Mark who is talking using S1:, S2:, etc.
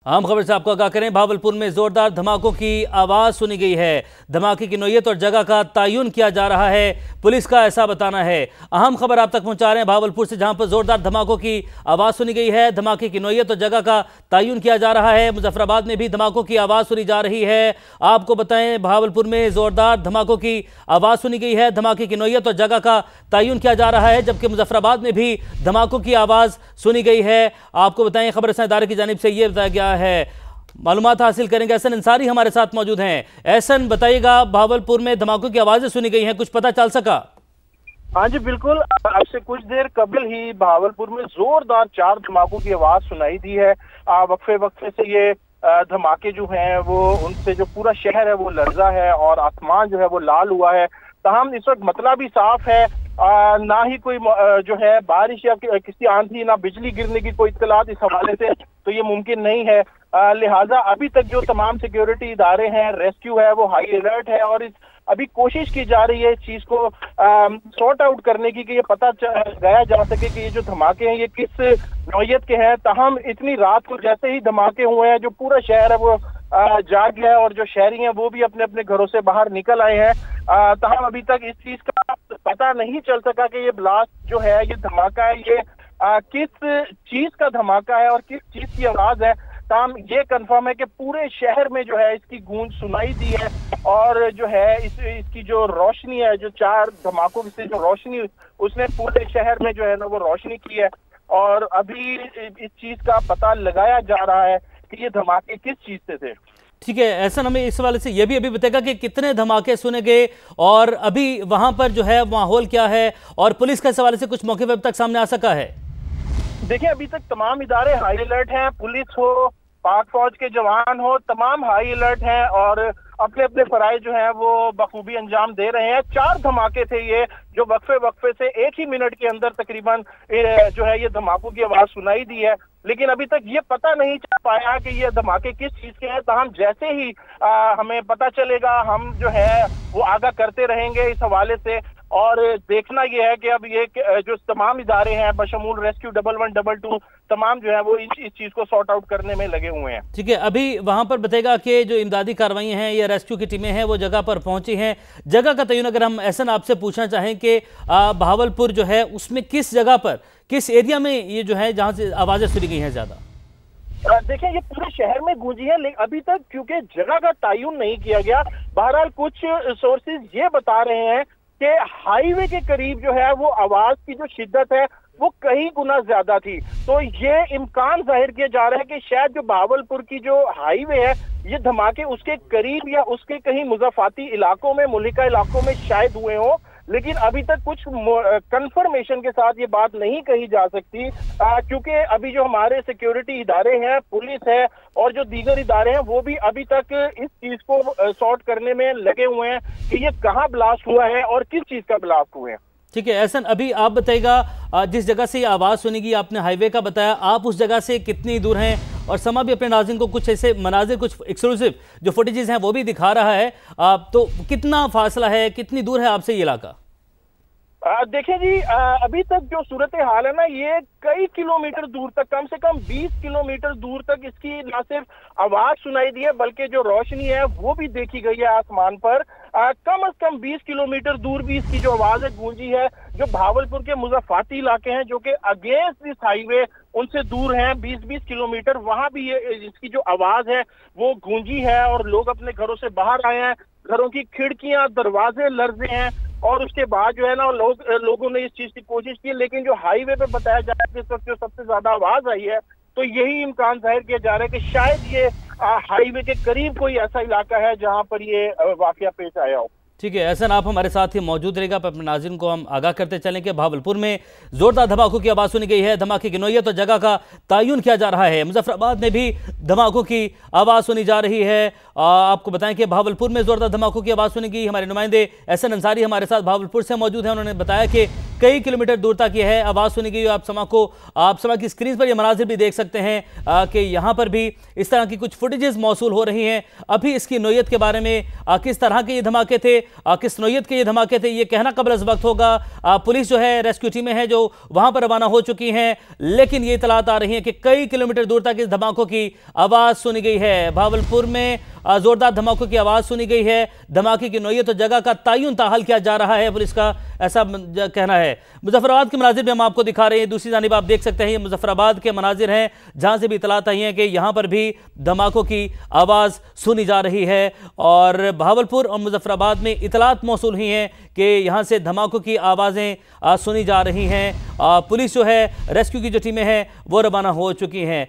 S1: अहम खबर से आपको आगाह करें, भावलपुर में जोरदार धमाकों की आवाज सुनी गई है। धमाके की नौयत और जगह का तयन किया जा रहा है, पुलिस का ऐसा बताना है। अहम खबर आप तक पहुंचा रहे हैं भावलपुर से, जहां पर जोरदार धमाकों की आवाज सुनी गई है। धमाके की नौयत और जगह का तयन किया जा रहा है। मुजफ्फराबाद में भी धमाकों की आवाज सुनी जा रही है। आपको बताएं, भावलपुर में जोरदार धमाकों की आवाज सुनी गई है। धमाके की नौयत और जगह का तयन किया जा रहा है, जबकि मुजफ्फराबाद में भी धमाकों की आवाज सुनी गई है। आपको बताएं, खबर रसां इदारे की जानिब से यह बताया गया है। मालूमात हासिल करेंगे, एहसन अंसारी हमारे साथ मौजूद हैं। एहसन, बताइएगा, भावलपुर में धमाकों की आवाजें सुनी गई हैं, कुछ पता चल सका?
S2: हाँ जी बिल्कुल, अब से कुछ देर कबल ही भावलपुर में जोरदार 4 धमाकों की आवाज सुनाई दी है। वक्फे वक्फे से ये धमाके जो हैं वो उनसे जो पूरा शहर है वो लर्जा है और आसमान जो है वो लाल हुआ है। तमाम इस वक्त मतला भी साफ है, ना ही कोई जो है बारिश या किसी आंधी ना बिजली गिरने की कोई इत्तलात इस हवाले से तो ये मुमकिन नहीं है। लिहाजा अभी तक जो तमाम सिक्योरिटी इदारे हैं, रेस्क्यू है, वो हाई अलर्ट है और अभी कोशिश की जा रही है इस चीज को सॉर्ट आउट करने की कि ये पता लगाया जा सके कि ये जो धमाके हैं ये किस नौयत के हैं। ताहम इतनी रात को जैसे ही धमाके हुए हैं, जो पूरा शहर है वो जाग गया है और जो शहरी हैं वो भी अपने अपने घरों से बाहर निकल आए हैं। ताहम अभी तक इस चीज का पता नहीं चल सका कि ये ब्लास्ट जो है, ये धमाका है, ये किस चीज का धमाका है और किस चीज की आवाज है। ताम ये कंफर्म है कि पूरे शहर में जो है इसकी गूंज सुनाई दी है और जो है इसकी जो रोशनी है, जो 4 धमाकों से जो रोशनी उसने पूरे शहर में जो है ना वो रोशनी की है। और अभी इस चीज का पता लगाया जा रहा है कि ये धमाके किस चीज से थे।
S1: ठीक है, ऐसा हमें इस हवाले से यह भी अभी बताएगा कि कितने धमाके सुने गए और अभी वहां पर जो है माहौल क्या है, और पुलिस का इस हवाले से कुछ मौके पर अब तक सामने आ सका है?
S2: देखिए, अभी तक तमाम इदारे हाई अलर्ट हैं, पुलिस हो, पाक फौज के जवान हो, तमाम हाई अलर्ट हैं और अपने अपने फराइज जो हैं वो बखूबी अंजाम दे रहे हैं। 4 धमाके थे ये, जो वक्फे वक्फे से 1 ही मिनट के अंदर तकरीबन जो है ये धमाकों की आवाज सुनाई दी है। लेकिन अभी तक ये पता नहीं चल पाया कि ये धमाके किस चीज के हैं। ताहम जैसे ही हमें पता चलेगा हम जो है वो आगाह करते रहेंगे इस हवाले से। और देखना यह है कि अब ये जो तमाम इदारे हैं बशमूल रेस्क्यू 1112 तमाम जो है वो इस चीज को सॉर्ट आउट करने में लगे हुए हैं।
S1: ठीक है, अभी वहां पर बताएगा कि जो इमदादी कार्रवाई हैं या रेस्क्यू की टीमें हैं वो जगह पर पहुंची हैं। जगह का तयन अगर हम एहसन आपसे पूछना चाहें कि भावलपुर जो है उसमें किस जगह पर, किस एरिया में ये जो है जहां से आवाजें सुनी गई हैं ज्यादा?
S2: देखिए, ये पूरे शहर में गूंजी है, लेकिन अभी तक क्योंकि जगह का तयन नहीं किया गया। बहरहाल कुछ सोर्सेज ये बता रहे हैं कि हाईवे के करीब जो है वो आवाज की जो शिद्दत है वो कई गुना ज्यादा थी। तो ये इम्कान जाहिर किया जा रहा है कि शायद जो भावलपुर की जो हाईवे है ये धमाके उसके करीब या उसके कहीं मुज़ाफ़ाती इलाकों में, मुल्का इलाकों में शायद हुए हों। लेकिन अभी तक कुछ कंफर्मेशन के साथ ये बात नहीं कही जा सकती, क्योंकि अभी जो हमारे सिक्योरिटी इदारे हैं, पुलिस है और जो दीगर इदारे हैं वो भी अभी तक इस चीज को सॉर्ट करने में लगे हुए हैं कि ये कहाँ ब्लास्ट हुआ है और किस चीज का ब्लास्ट हुआ है।
S1: ठीक है एहसन, अभी आप बताइएगा, जिस जगह से ये आवाज़ सुनेगी, आपने हाईवे का बताया, आप उस जगह से कितनी दूर हैं? और समा भी अपने नाज़रीन को कुछ ऐसे मनाजिर, कुछ एक्सक्लूसिव जो फुटेजेस हैं वो भी दिखा रहा है, तो कितना फासला है, कितनी दूर है आपसे ये इलाका?
S2: देखिए जी, अभी तक जो सूरत हाल है ना, ये कई किलोमीटर दूर तक, कम से कम 20 किलोमीटर दूर तक इसकी न सिर्फ आवाज सुनाई दी है बल्कि जो रोशनी है वो भी देखी गई है आसमान पर। कम से कम 20 किलोमीटर दूर भी इसकी जो आवाज है गूंजी है। जो भावलपुर के मुज़ाफ़ाती इलाके हैं जो कि अगेंस्ट दिस हाईवे उनसे दूर हैं 20-20 किलोमीटर, वहां भी ये इसकी जो आवाज है वो गूंजी है और लोग अपने घरों से बाहर आए हैं। घरों की खिड़कियां, दरवाजे लर्जे हैं और उसके बाद जो है ना लोगों ने इस चीज की कोशिश की। लेकिन जो हाईवे पे बताया जा रहा है कि इस वक्त जो सबसे ज्यादा आवाज आई है, तो यही इम्कान जाहिर किया जा रहा है कि शायद ये हाईवे के करीब कोई ऐसा इलाका है जहां पर ये वाकया पेश आया हो।
S1: ठीक है एहसन, आप हमारे साथ ही मौजूद रहेगा। अपने नाज़रीन को हम आगाह करते चलें कि भावलपुर में जोरदार धमाकों की आवाज़ सुनी गई है। धमाके की नौयत और जगह का तयन किया जा रहा है। मुजफ्फराबाद में भी धमाकों की आवाज़ सुनी जा रही है। आपको बताएं कि भावलपुर में जोरदार धमाकों की आवाज़ सुनी गई। हमारे नुमाइंदे एहसन अंसारी हमारे साथ भावलपुर से मौजूद हैं। उन्होंने बताया कि कई किलोमीटर दूर तक यह है आवाज़ सुनी गई। आप समा की स्क्रीन पर यह मनाजिर भी देख सकते हैं कि यहाँ पर भी इस तरह की कुछ फुटेजेस मौसूल हो रही हैं। अभी इसकी नौयत के बारे में, किस तरह के ये धमाके थे किस नौयत के ये धमाके थे ये कहना कबल अज़ वक्त होगा। पुलिस जो है, रेस्क्यू टीमें हैं जो वहां पर रवाना हो चुकी हैं, लेकिन ये इतलात आ रही है कि कई किलोमीटर दूर तक इस धमाकों की आवाज़ सुनी गई है। भावलपुर में जोरदार धमाकों की आवाज़ सुनी गई है। धमाके की नौयत और जगह का तयन ताहल किया जा रहा है, पुलिस का ऐसा कहना है। मुजफ्फराबाद के मनाजिर भी हम आपको दिखा रहे हैं। दूसरी जानिब आप देख सकते हैं ये मुजफ्फराबाद के मनाजिर हैं जहां से भी इतलात आई है कि यहां पर भी धमाकों की आवाज़ सुनी जा रही है। और भावलपुर और मुजफ्फराबाद में इतलात मौसूल हुई हैं कि यहां से धमाकों की आवाज़ें सुनी जा रही हैं। पुलिस जो है, रेस्क्यू की जो टीमें हैं वो रवाना हो चुकी हैं।